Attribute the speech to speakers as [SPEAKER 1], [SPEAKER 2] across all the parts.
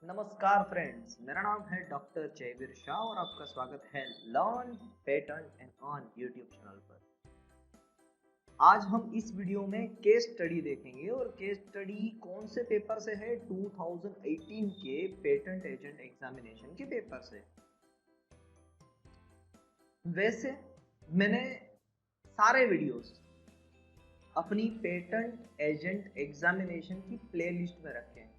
[SPEAKER 1] नमस्कार फ्रेंड्स, मेरा नाम है डॉक्टर जयवीर शाह और आपका स्वागत है learn patent and on YouTube channel पर। आज हम इस वीडियो में केस स्टडी देखेंगे और केस स्टडी कौन से पेपर से है? 2018 के पेटेंट एजेंट एग्जामिनेशन के पेपर से। वैसे मैंने सारे वीडियोस अपनी पेटेंट एजेंट एग्जामिनेशन की प्लेलिस्ट में रखे हैं,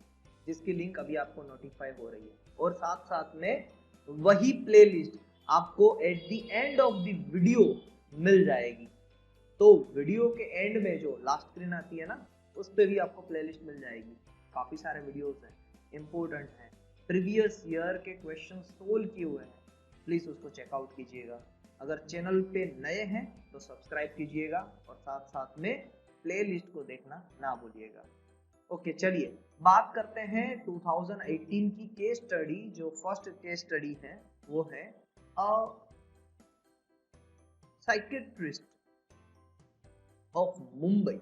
[SPEAKER 1] जिसकी लिंक अभी आपको नोटिफाई हो रही है, और साथ साथ में वही प्लेलिस्ट आपको at the end of the video मिल जाएगी। तो वीडियो के एंड में जो लास्ट स्क्रीन आती है ना, उस पर भी आपको प्लेलिस्ट मिल जाएगी। काफ़ी सारे वीडियोस हैं, इम्पोर्टेंट हैं, प्रीवियस ईयर के क्वेश्चन सोल्व किए हुए हैं, प्लीज़ उसको चेकआउट कीजिएगा। अगर चैनल पे नए हैं तो सब्सक्राइब कीजिएगा और साथ साथ में प्लेलिस्ट को देखना ना भूलिएगा। ओके, चलिए बात करते हैं 2018 की केस स्टडी। जो फर्स्ट केस स्टडी है वो है psychiatrist of Mumbai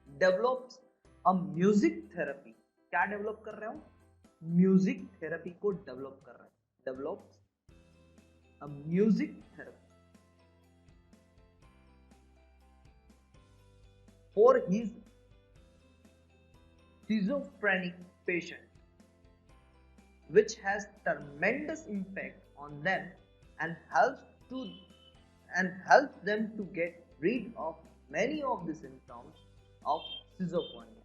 [SPEAKER 1] develops a music therapy. क्या डेवलप कर रहे हो? म्यूजिक थेरेपी को डेवलप कर रहे हैं। Develops a music therapy for his schizophrenic patient, which has tremendous impact on them and helps them to get rid of many of the symptoms of schizophrenia.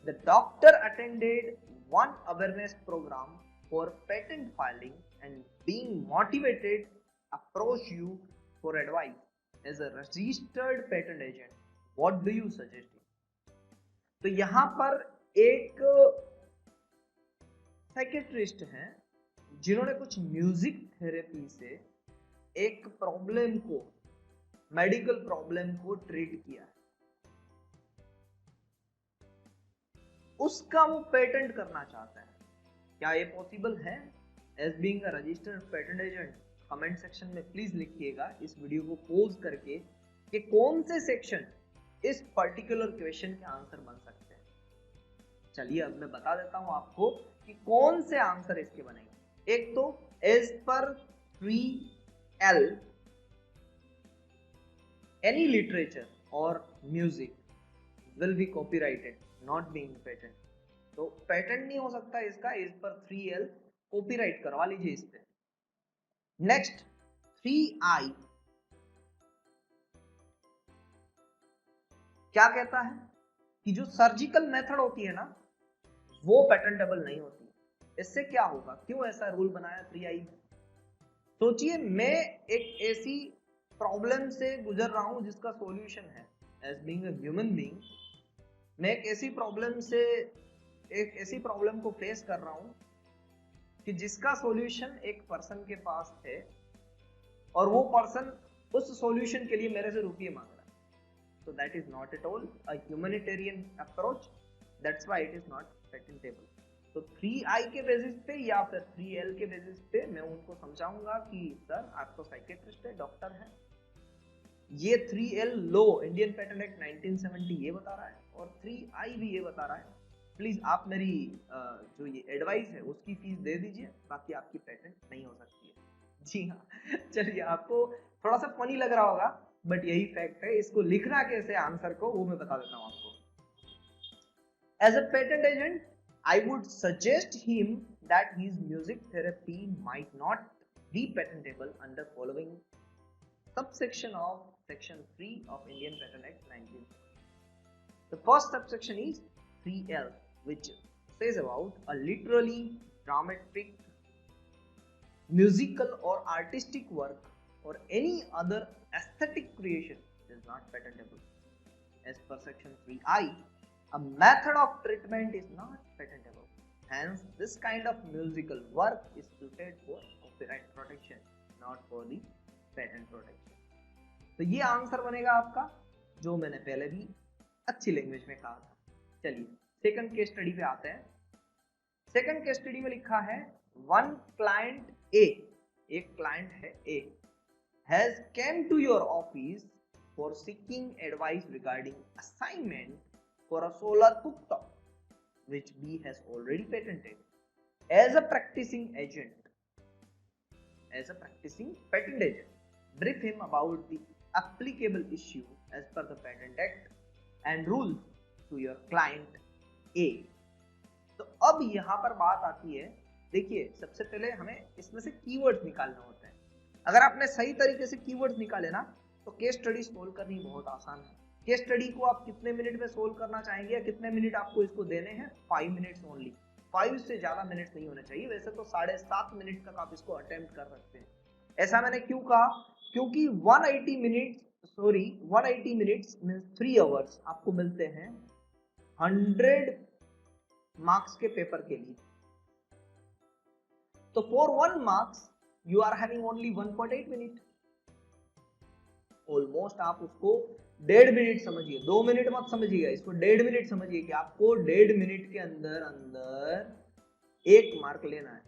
[SPEAKER 1] The doctor attended one awareness program for patent filing and being motivated approach you for advice as a registered patent agent. What do you suggest? तो यहाँ पर एक psychiatrist हैं जिन्होंने कुछ music therapy से एक problem को, मेडिकल प्रॉब्लम को ट्रीट किया, उसका वो पेटेंट करना चाहता है। क्या ये पॉसिबल है? As being a registered patent agent, comment section में प्लीज लिखिएगा इस वीडियो को पॉज करके कि कौन से सेक्शन इस पर्टिकुलर क्वेश्चन के आंसर बन सकते हैं। चलिए अब मैं बता देता हूं आपको कि कौन से आंसर इसके बनेंगे। एक तो as per 3L any literature और music will be copyrighted not being patent. तो पेटेंट नहीं हो सकता इसका। इस पर 3L कॉपीराइट करवा लीजिए इस पे। नेक्स्ट 3I क्या कहता है कि जो सर्जिकल मेथड होती है ना, वो पेटेंटेबल नहीं होती। इससे क्या होगा? क्यों ऐसा रूल बनाया 3I? सोचिए, मैं एक ऐसी प्रॉब्लम से गुजर रहा हूं जिसका सॉल्यूशन है। As being a human being, मैं एक ऐसी प्रॉब्लम को फेस कर रहा हूं कि जिसका सॉल्यूशन एक पर्सन के पास है और वो पर्सन उस सॉल्यूशन के लिए मेरे से रुपये मांग रहा है। So that is not at all a humanitarian approach. That's why it is not patentable. तो 3I के बेसिस पे या फिर 3L के बेसिस पे मैं उनको समझाऊंगा कि सर आप तो साइकेट्रिस्ट है, डॉक्टर है। ये 3L लो इंडियन पेटेंट एक्ट 1970 ये बता रहा है और 3I भी ये बता रहा है। प्लीज आप मेरी जो ये एडवाइस है उसकी फीस दे दीजिए, बाकी आपकी पेटेंट नहीं हो सकती है। जी हाँ, चलिए आपको थोड़ा सा फनी लग रहा होगा बट यही फैक्ट है। इसको लिखना कैसे आंसर को वो मैं बता देता हूं आपको। As a patent agent I would suggest him that his music therapy might not be patentable under following subsection of section 3 of Indian Patent Act 1970. The first subsection is 3L, which says about a literally dramatic, musical or artistic work or any other aesthetic creation is not patentable. As per section 3I, a method of treatment is not patentable. Hence, this kind of musical work is suited for copyright protection, not for the patent protection. तो ये answer बनेगा आपका, जो मैंने पहले भी अच्छी language में कहा था। चलिए सेकंड केस स्टडी पे आते हैं। सेकंड केस स्टडी में लिखा है वन क्लाइंट ए, एक क्लाइंट है A, has came to your office for seeking advice regarding assignment for a solar cooktop. which B has already patented. As a practicing patent agent, brief him about the applicable issue as per the Patent Act and rules to your client A. तो अब यहाँ पर बात आती है, देखिए सबसे पहले हमें इसमें से कीवर्ड्स निकालना होता है। अगर आपने सही तरीके से कीवर्ड्स निकाले ना तो केस स्टडी सोल्व करनी बहुत आसान है। केस स्टडी को आप कितने मिनट में सोल्व करना चाहेंगे या कितने मिनट आपको इसको देने हैं? 5 मिनट्स ओनली। 5 से ज्यादा मिनट नहीं होने चाहिए। वैसे तो 7.5 मिनट तक आप इसको अटेम्प्ट कर सकते हैं। ऐसा मैंने क्यों कहा? क्योंकि 180 मिनट्स मींस 3 आवर्स आपको मिलते हैं 100 मार्क्स के पेपर के लिए। तो for 1 marks you are having only 1.8 minute. Almost आप उसको 1.5 मिनट समझिए, 2 मिनट मत समझिएगा, इसको 1.5 मिनट समझिए कि आपको 1.5 मिनट के अंदर 1 मार्क लेना है।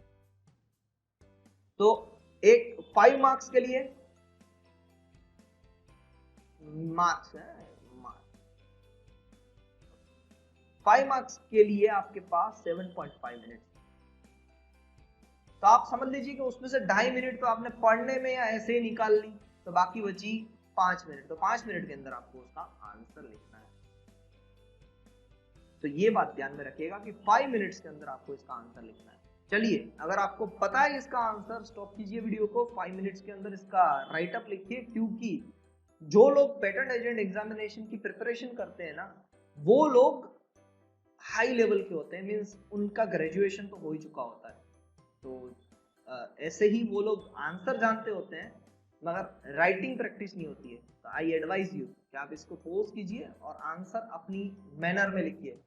[SPEAKER 1] तो एक 5 मार्क्स के लिए मार्क्स है 5 मार्क्स के लिए आपके पास 7.5 मिनट। तो आप समझ लीजिए कि उसमें से 2.5 मिनट तो आपने पढ़ने में या ऐसे ही निकाल ली, तो बाकी बची 5 मिनट। तो 5 मिनट के अंदर आपको उसका आंसर लिखना है। तो ये बात ध्यान में रखिएगा कि 5 मिनट्स के अंदर आपको इसका आंसर लिखना है। चलिए, अगर आपको पता है इसका आंसर, स्टॉप कीजिए वीडियो को, 5 मिनट्स के अंदर इसका राइट अप लिखिए। क्योंकि जो लोग पेटेंट एजेंट एग्जामिनेशन की प्रिपरेशन करते हैं ना, वो लोग हाई लेवल के होते हैं, मींस उनका ग्रेजुएशन तो हो ही चुका होता है। तो ऐसे ही वो लोग आंसर जानते होते हैं मगर राइटिंग प्रैक्टिस नहीं होती है। तो आई एडवाइज यू कि आप इसको पोज कीजिए और आंसर अपनी मैनर में लिखिए,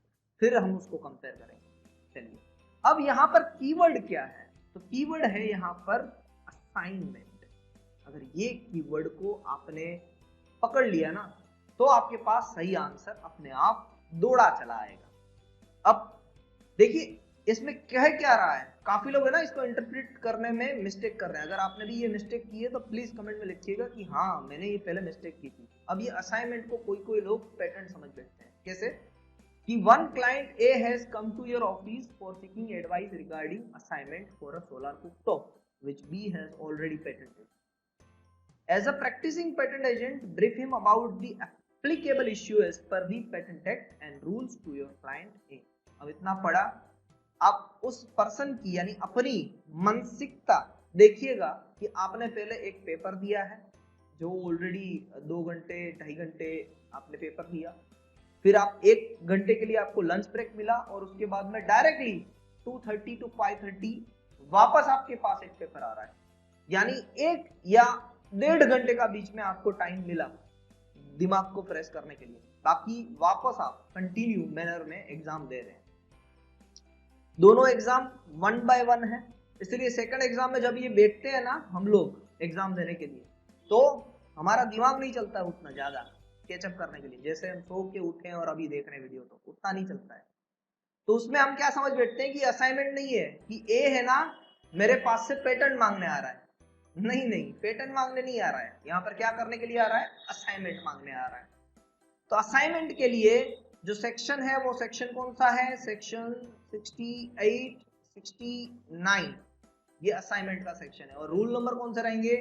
[SPEAKER 1] फिर हम उसको कंपेयर करेंगे। चलिए, अब यहाँ पर कीवर्ड क्या है? तो कीवर्ड है यहाँ पर असाइनमेंट। अगर ये कीवर्ड को आपने पकड़ लिया ना तो आपके पास सही आंसर अपने आप दौड़ा चला आएगा। अब देखिए इसमें कह क्या रहा है, काफी लोग है ना इसको इंटरप्रेट करने में मिस्टेक कर रहे हैं। अगर आपने भी ये मिस्टेक की है तो प्लीज कमेंट में लिखिएगा कि हाँ मैंने ये पहले मिस्टेक की थी। अब ये असाइनमेंट को कोई लोग पैटर्न समझ बैठते हैं। कैसे कि one client A has come to your office for seeking advice regarding assignment for a solar rooftop which B has already patented. As a practicing patent agent brief him about the applicable issue as per the patent act and rules to your client A. अब इतना पढ़ा, आप उस person की यानी अपनी मानसिकता देखिएगा कि आपने पहले एक पेपर दिया है जो ऑलरेडी 2 घंटे 2.5 घंटे आपने पेपर दिया, फिर आप 1 घंटे के लिए आपको लंच ब्रेक मिला और उसके बाद में डायरेक्टली 2:30 to 5:30 वापस आपके पास एक पेपर आ रहा है। यानी 1 या 1.5 घंटे का बीच में आपको टाइम मिला दिमाग को फ्रेश करने के लिए, बाकी वापस आप कंटिन्यू मैनर में एग्जाम दे रहे हैं। दोनों एग्जाम 1 by 1 है, इसलिए सेकंड एग्जाम में जब ये बैठते हैं ना हम लोग एग्जाम देने के लिए, तो हमारा दिमाग नहीं चलता है उतना ज्यादा कैचअप करने के लिए। जैसे हम सो के उठे और अभी देख रहे हैं वीडियो तो उतना नहीं चलता है। तो उसमें हम क्या समझ बैठते हैं कि असाइनमेंट नहीं है कि ए है ना मेरे पास से पैटर्न मांगने आ रहा है। नहीं, पैटर्न मांगने नहीं आ रहा है, यहाँ पर क्या करने के लिए आ रहा है? असाइनमेंट मांगने आ रहा है। तो असाइनमेंट के लिए जो सेक्शन है वो सेक्शन कौन सा है? सेक्शन 68, 69 ये असाइनमेंट का सेक्शन है। और रूल नंबर कौन से रहेंगे?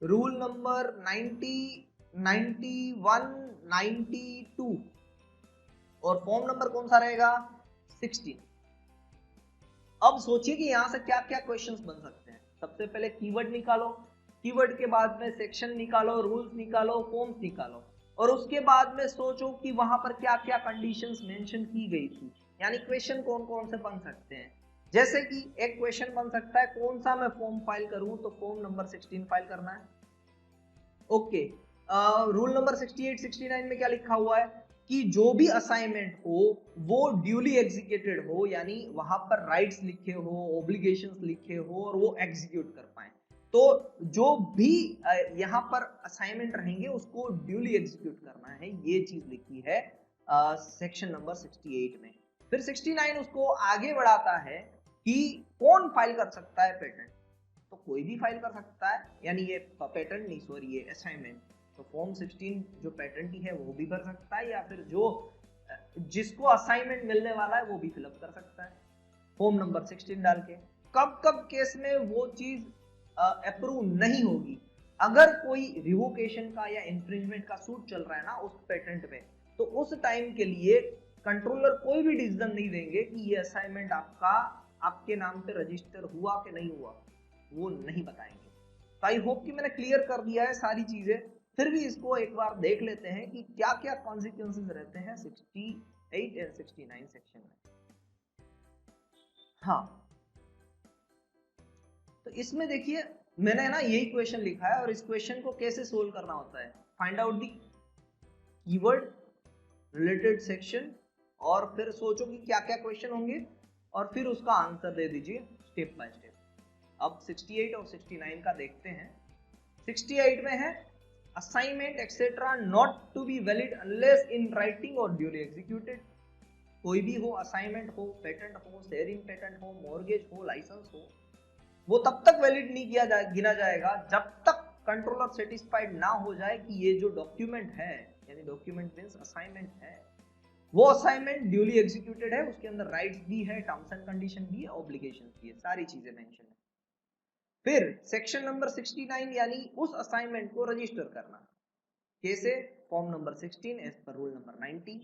[SPEAKER 1] रूल नंबर 90, 91, 92 और फॉर्म नंबर कौन सा रहेगा? 16। अब सोचिए कि यहां से क्या क्या क्वेश्चंस बन सकते हैं। सबसे पहले कीवर्ड निकालो, कीवर्ड के बाद में सेक्शन निकालो, रूल्स निकालो, फॉर्म्स निकालो और उसके बाद में सोचो कि वहां पर क्या क्या कंडीशंस मेंशन की गई थी। यानी क्वेश्चन कौन कौन से बन सकते हैं। जैसे कि एक क्वेश्चन बन सकता है कौन सा मैं फॉर्म फाइल करूं, तो फॉर्म नंबर 16 फाइल करना है। ओके, रूल नंबर 68, 69 में क्या लिखा हुआ है कि जो भी असाइनमेंट हो वो ड्यूली एग्जीक्यूटेड हो, यानी वहां पर राइट्स लिखे हो, ऑब्लिगेशंस लिखे हो और वो एग्जीक्यूट कर पाए। तो जो भी यहाँ पर असाइनमेंट रहेंगे उसको ड्यूली एग्जीक्यूट करना है, ये चीज लिखी है सेक्शन नंबर 68 में। फिर 69 उसको आगे बढ़ाता है कि कौन फाइल कर सकता है पेटेंट। तो कोई भी फाइल कर सकता है, यानी ये पेटेंट नहीं सॉरी ये असाइनमेंट। तो फॉर्म 16 जो पेटेंट है वो भी भर सकता है, या फिर जो जिसको असाइनमेंट मिलने वाला है वो भी फिलअप कर सकता है फॉर्म नंबर 16 डाल के। कब कब केस में वो चीज अप्रूव नहीं होगी, अगर कोई रिवोकेशन का या इंफ्रिंजमेंट का सूट चल रहा है ना उस पेटेंट में, तो उस टाइम के लिए कंट्रोलर कोई भी डिसीजन नहीं देंगे कि ये असाइनमेंट आपके नाम पे रजिस्टर हुआ कि नहीं हुआ, वो नहीं बताएंगे। तो आई होप कि मैंने क्लियर कर दिया है सारी चीजें। फिर भी इसको एक बार देख लेते हैं कि क्या क्या कॉन्सिक्वेंसेस रहते हैं 68 एंड 69 सेक्शन में। हाँ, तो इसमें देखिए मैंने ना यही क्वेश्चन लिखा है और इस क्वेश्चन को कैसे सोल्व करना होता है, find out the keyword related section, और फिर सोचो कि क्या क्या क्वेश्चन होंगे और फिर उसका आंसर दे दीजिए स्टेप बाय स्टेप। अब 68 और 69 का देखते हैं। 68 में है assignment etcetera not to be valid unless in writing और ड्यूली एग्जीक्यूटेड। कोई भी हो, असाइनमेंट हो, पेटेंट हो, शेयरिंग पेटेंट हो, मॉर्गेज हो, लाइसेंस हो, वो तब तक वैलिड नहीं गिना जाएगा जब तक कंट्रोलर सेटिस्फाइड ना हो जाए कि ये जो डॉक्यूमेंट है, यानी डॉक्यूमेंट मींस असाइनमेंट है, वो असाइनमेंट ड्यूली एग्जीक्यूटेड है, उसके अंदर राइट्स भी है, टर्म्स एंड कंडीशन भी है, ऑब्लिगेशंस भी है, सारी चीजें मेंशन है। फिर सेक्शन नंबर 69 यानी उस असाइनमेंट को रजिस्टर करना, कैसे? Form number 16 as per rule number 90।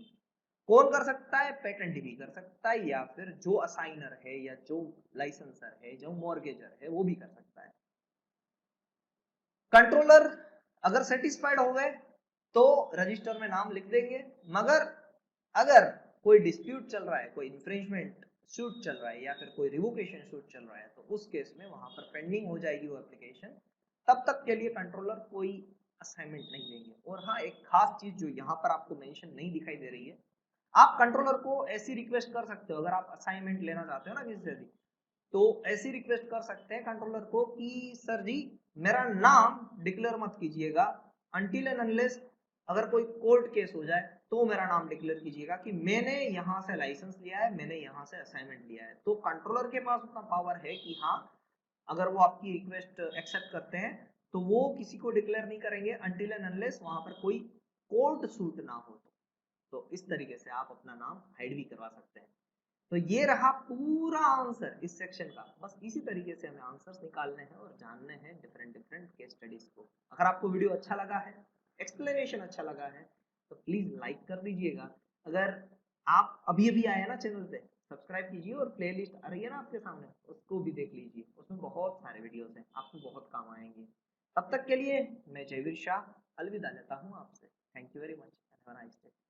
[SPEAKER 1] कौन कर सकता है? पेटेंट भी कर सकता है, या फिर जो असाइनर है या जो लाइसेंसर है, जो मॉर्गेजर है, वो भी कर सकता है। कंट्रोलर अगर सेटिस्फाइड हो गए तो रजिस्टर में नाम लिख देंगे, मगर अगर कोई डिस्प्यूट चल रहा है, कोई इंफ्रिंजमेंट सूट चल रहा है या फिर कोई रिवोकेशन सूट चल रहा है, तो उस केस में वहां पर पेंडिंग हो जाएगी वो एप्लीकेशन, तब तक के लिए कंट्रोलर कोई असाइनमेंट नहीं देंगे। और हाँ, एक खास चीज जो यहाँ पर आपको मेंशन नहीं दिखाई दे रही है, आप कंट्रोलर को ऐसी रिक्वेस्ट कर सकते हो, अगर आप असाइनमेंट लेना चाहते हो ना किसी से भी, तो ऐसी रिक्वेस्ट कर सकते हैं कंट्रोलर को कि सर जी मेरा नाम डिक्लेयर मत कीजिएगा अनटिल एंड अनलेस अगर कोई कोर्ट केस हो जाए तो मेरा नाम डिक्लेयर कीजिएगा कि मैंने यहाँ से लाइसेंस लिया है, मैंने यहाँ से असाइनमेंट लिया है। तो कंट्रोलर के पास उतना पावर है कि हाँ, अगर वो आपकी रिक्वेस्ट एक्सेप्ट करते हैं तो वो किसी को डिक्लेयर नहीं करेंगे अनटिल एंड अनलेस वहां पर कोई कोर्ट सूट ना हो। तो इस तरीके से आप अपना नाम हाइड भी करवा सकते हैं। तो ये रहा पूरा आंसर इस सेक्शन का। बस इसी तरीके से हमें आंसर्स निकालने हैं और जानने हैं डिफरेंट डिफरेंट केस स्टडीज को। अगर आपको वीडियो अच्छा लगा है, एक्सप्लेनेशन अच्छा लगा है, तो प्लीज लाइक कर दीजिएगा। अगर आप अभी अभी आए ना चैनल पे, सब्सक्राइब कीजिए और प्लेलिस्ट आ रही है ना आपके सामने, उसको भी देख लीजिए, उसमें बहुत सारे वीडियोस हैं, आपको बहुत काम आएंगे। तब तक के लिए मैं जयवीर शाह अलविदा लेता हूँ आपसे। Thank you very much. Have a nice day.